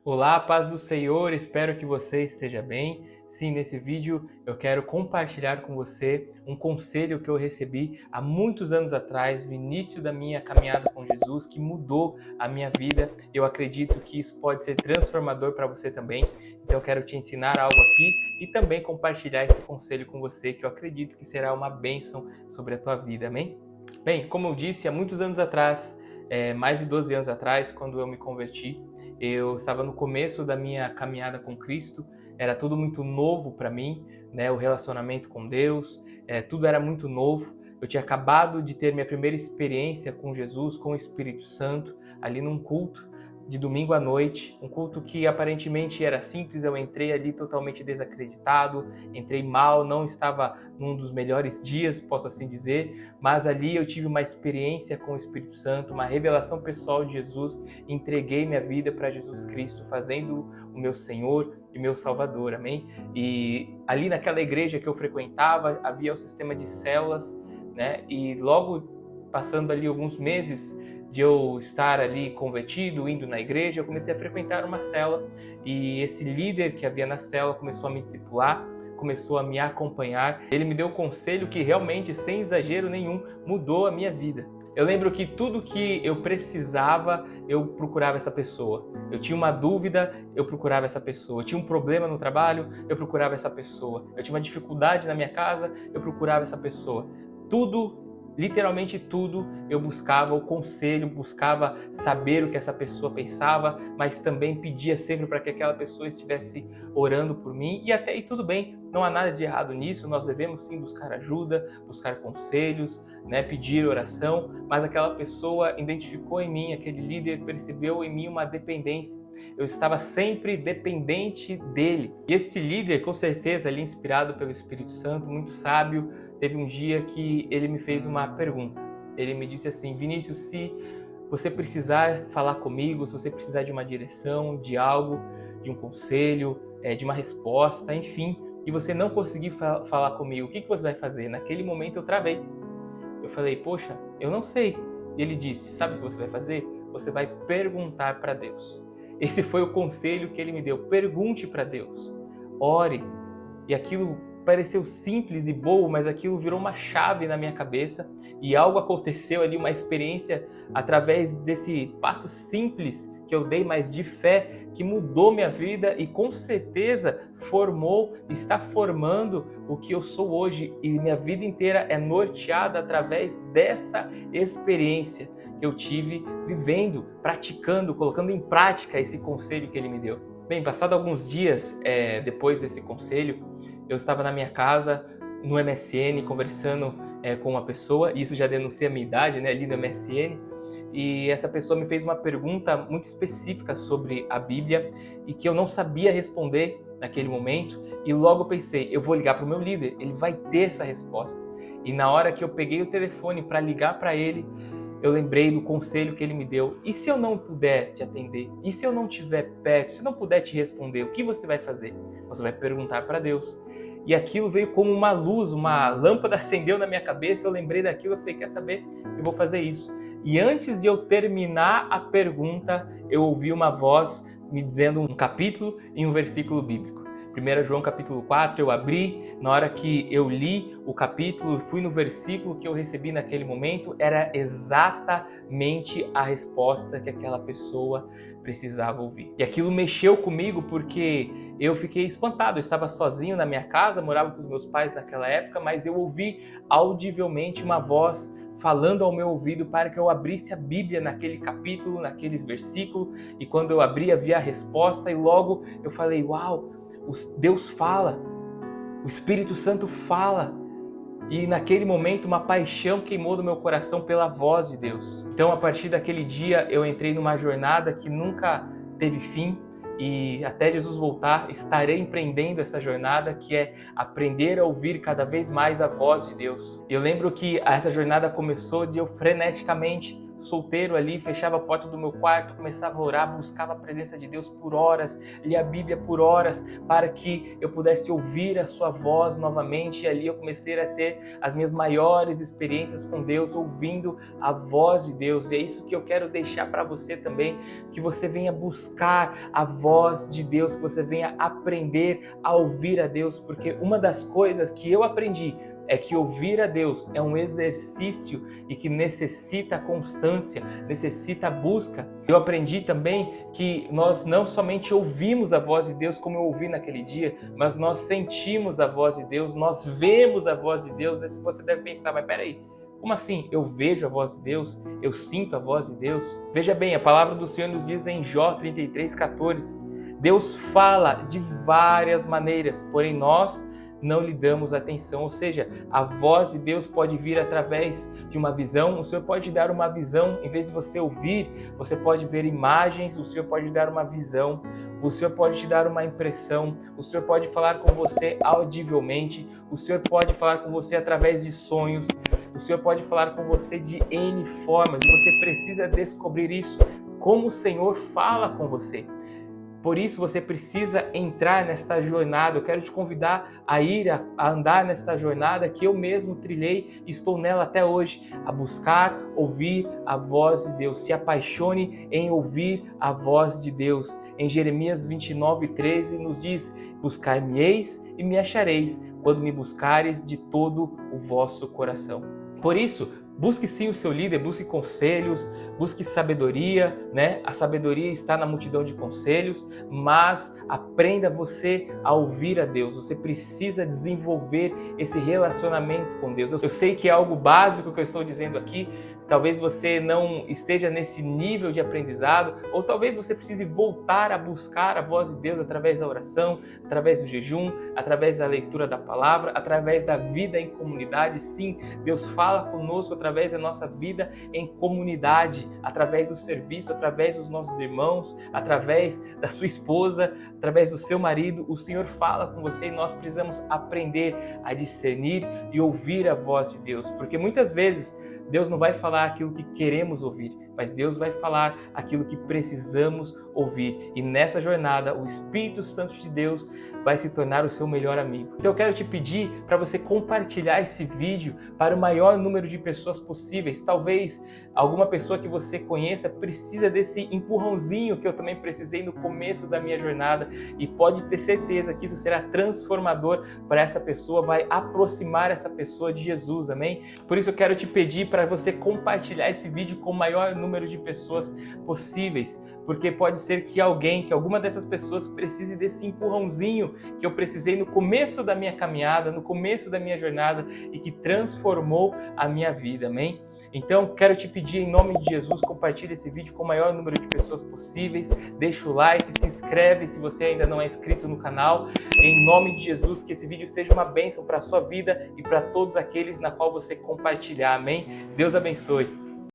Olá, paz do Senhor, espero que você esteja bem. Sim, nesse vídeo eu quero compartilhar com você um conselho que eu recebi há muitos anos atrás, no início da minha caminhada com Jesus, que mudou a minha vida. Eu acredito que isso pode ser transformador para você também. Então eu quero te ensinar algo aqui e também compartilhar esse conselho com você, que eu acredito que será uma bênção sobre a tua vida, amém? Bem, como eu disse, há muitos anos atrás, mais de 12 anos atrás, quando eu me converti, eu estava no começo da minha caminhada com Cristo, era tudo muito novo para mim, né? O relacionamento com Deus, tudo era muito novo. Eu tinha acabado de ter minha primeira experiência com Jesus, com o Espírito Santo, ali num culto de domingo à noite, um culto que aparentemente era simples. Eu entrei ali totalmente desacreditado, entrei mal, não estava num dos melhores dias, posso assim dizer, mas ali eu tive uma experiência com o Espírito Santo, uma revelação pessoal de Jesus, entreguei minha vida para Jesus Cristo, fazendo o meu Senhor e meu Salvador, amém? E ali naquela igreja que eu frequentava, havia o sistema de células, né? E logo passando ali alguns meses de eu estar ali convertido, indo na igreja, eu comecei a frequentar uma célula e esse líder que havia na célula começou a me discipular, começou a me acompanhar. Ele me deu um conselho que realmente, sem exagero nenhum, mudou a minha vida. Eu lembro que tudo que eu precisava, eu procurava essa pessoa. Eu tinha uma dúvida, eu procurava essa pessoa. Eu tinha um problema no trabalho, eu procurava essa pessoa. Eu tinha uma dificuldade na minha casa, eu procurava essa pessoa. Tudo, literalmente tudo, eu buscava o conselho, buscava saber o que essa pessoa pensava, mas também pedia sempre para que aquela pessoa estivesse orando por mim. E até aí tudo bem, não há nada de errado nisso, nós devemos sim buscar ajuda, buscar conselhos, né, pedir oração, mas aquela pessoa identificou em mim, aquele líder percebeu em mim uma dependência. Eu estava sempre dependente dele. E esse líder, com certeza, ali inspirado pelo Espírito Santo, muito sábio, teve um dia que ele me fez uma pergunta. Ele me disse assim: Vinícius, se você precisar falar comigo, se você precisar de uma direção, de algo, de um conselho, de uma resposta, enfim, e você não conseguir falar comigo, o que você vai fazer? Naquele momento eu travei. Eu falei: poxa, eu não sei. E ele disse: sabe o que você vai fazer? Você vai perguntar para Deus. Esse foi o conselho que ele me deu. Pergunte para Deus. Ore. E aquilo pareceu simples e bobo, mas aquilo virou uma chave na minha cabeça e algo aconteceu ali, uma experiência através desse passo simples que eu dei, mas de fé, que mudou minha vida e com certeza está formando o que eu sou hoje, e minha vida inteira é norteada através dessa experiência que eu tive vivendo, praticando, colocando em prática esse conselho que ele me deu. Bem, passado alguns dias depois desse conselho, eu estava na minha casa, no MSN, conversando com uma pessoa, e isso já denuncia a minha idade, né, ali no MSN, e essa pessoa me fez uma pergunta muito específica sobre a Bíblia e que eu não sabia responder naquele momento, e logo eu pensei: eu vou ligar para o meu líder, ele vai ter essa resposta. E na hora que eu peguei o telefone para ligar para ele, eu lembrei do conselho que ele me deu. E se eu não puder te atender? E se eu não estiver perto? Se eu não puder te responder, o que você vai fazer? Você vai perguntar para Deus. E aquilo veio como uma luz, uma lâmpada acendeu na minha cabeça, eu lembrei daquilo, eu falei: quer saber? Eu vou fazer isso. E antes de eu terminar a pergunta, eu ouvi uma voz me dizendo um capítulo e um versículo bíblico. 1 João capítulo 4, eu abri, na hora que eu li o capítulo, fui no versículo que eu recebi naquele momento, era exatamente a resposta que aquela pessoa precisava ouvir. E aquilo mexeu comigo porque eu fiquei espantado, eu estava sozinho na minha casa, morava com os meus pais naquela época, mas eu ouvi audivelmente uma voz falando ao meu ouvido para que eu abrisse a Bíblia naquele capítulo, naquele versículo, e quando eu abri havia a resposta, e logo eu falei: uau, Deus fala, o Espírito Santo fala. E naquele momento uma paixão queimou no meu coração pela voz de Deus. Então a partir daquele dia eu entrei numa jornada que nunca teve fim, e até Jesus voltar estarei empreendendo essa jornada, que é aprender a ouvir cada vez mais a voz de Deus. Eu lembro que essa jornada começou de eu freneticamente solteiro ali, fechava a porta do meu quarto, começava a orar, buscava a presença de Deus por horas, lia a Bíblia por horas, para que eu pudesse ouvir a sua voz novamente. E ali eu comecei a ter as minhas maiores experiências com Deus, ouvindo a voz de Deus. E é isso que eu quero deixar para você também, que você venha buscar a voz de Deus, que você venha aprender a ouvir a Deus, porque uma das coisas que eu aprendi é que ouvir a Deus é um exercício e que necessita constância, necessita busca. Eu aprendi também que nós não somente ouvimos a voz de Deus como eu ouvi naquele dia, mas nós sentimos a voz de Deus, nós vemos a voz de Deus. Aí você deve pensar, mas peraí, como assim? Eu vejo a voz de Deus? Eu sinto a voz de Deus? Veja bem, a palavra do Senhor nos diz em Jó 33:14, Deus fala de várias maneiras, porém nós não lhe damos atenção. Ou seja, a voz de Deus pode vir através de uma visão. O Senhor pode dar uma visão, em vez de você ouvir, você pode ver imagens. O Senhor pode dar uma visão, o Senhor pode te dar uma impressão, o Senhor pode falar com você audivelmente, o Senhor pode falar com você através de sonhos, o Senhor pode falar com você de N formas, e você precisa descobrir isso, como o Senhor fala com você. Por isso você precisa entrar nesta jornada. Eu quero te convidar a ir, a andar nesta jornada que eu mesmo trilhei e estou nela até hoje, a buscar, ouvir a voz de Deus. Se apaixone em ouvir a voz de Deus. Em Jeremias 29:13 nos diz, buscar-me-eis e me achareis, quando me buscareis de todo o vosso coração. Por isso, busque sim o seu líder, busque conselhos, busque sabedoria, né? A sabedoria está na multidão de conselhos, mas aprenda você a ouvir a Deus. Você precisa desenvolver esse relacionamento com Deus. Eu sei que é algo básico que eu estou dizendo aqui, talvez você não esteja nesse nível de aprendizado, ou talvez você precise voltar a buscar a voz de Deus através da oração, através do jejum, através da leitura da palavra, através da vida em comunidade. Sim, Deus fala conosco através da nossa vida em comunidade, através do serviço, através dos nossos irmãos, através da sua esposa, através do seu marido. O Senhor fala com você e nós precisamos aprender a discernir e ouvir a voz de Deus, porque muitas vezes Deus não vai falar aquilo que queremos ouvir, mas Deus vai falar aquilo que precisamos ouvir. E nessa jornada, o Espírito Santo de Deus vai se tornar o seu melhor amigo. Então eu quero te pedir para você compartilhar esse vídeo para o maior número de pessoas possíveis. Talvez alguma pessoa que você conheça precisa desse empurrãozinho que eu também precisei no começo da minha jornada, e pode ter certeza que isso será transformador para essa pessoa, vai aproximar essa pessoa de Jesus, amém? Por isso eu quero te pedir para você compartilhar esse vídeo com o maior número de pessoas possíveis, porque pode ser que alguma dessas pessoas precise desse empurrãozinho que eu precisei no começo da minha caminhada, no começo da minha jornada, e que transformou a minha vida, amém? Então, quero te pedir em nome de Jesus, compartilhe esse vídeo com o maior número de pessoas possíveis, deixa o like, se inscreve se você ainda não é inscrito no canal. Em nome de Jesus, que esse vídeo seja uma bênção para a sua vida e para todos aqueles na qual você compartilhar, amém? Deus abençoe.